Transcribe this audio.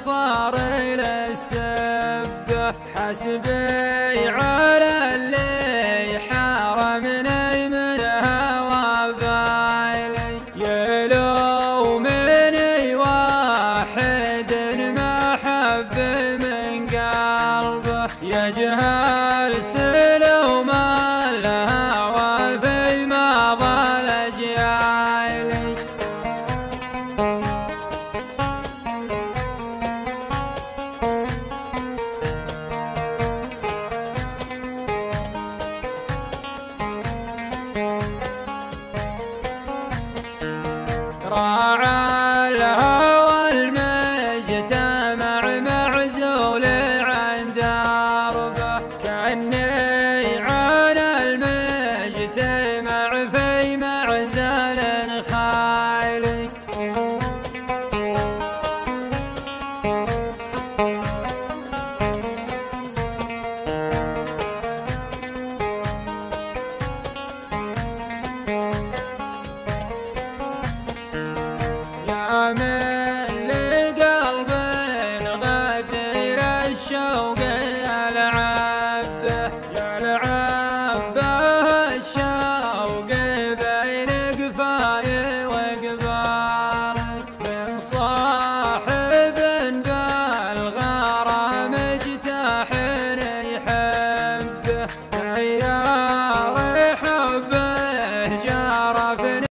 صار للسب، حسبي على اللي حرمني منها وبالي، يلومني واحد ما حب من قلبه، يجهل سلوم الهوى في ماضى الأجيال. راعى الهوى المجتمع معزول عن دربه، كأني عن المجتمع في معزل خالي. من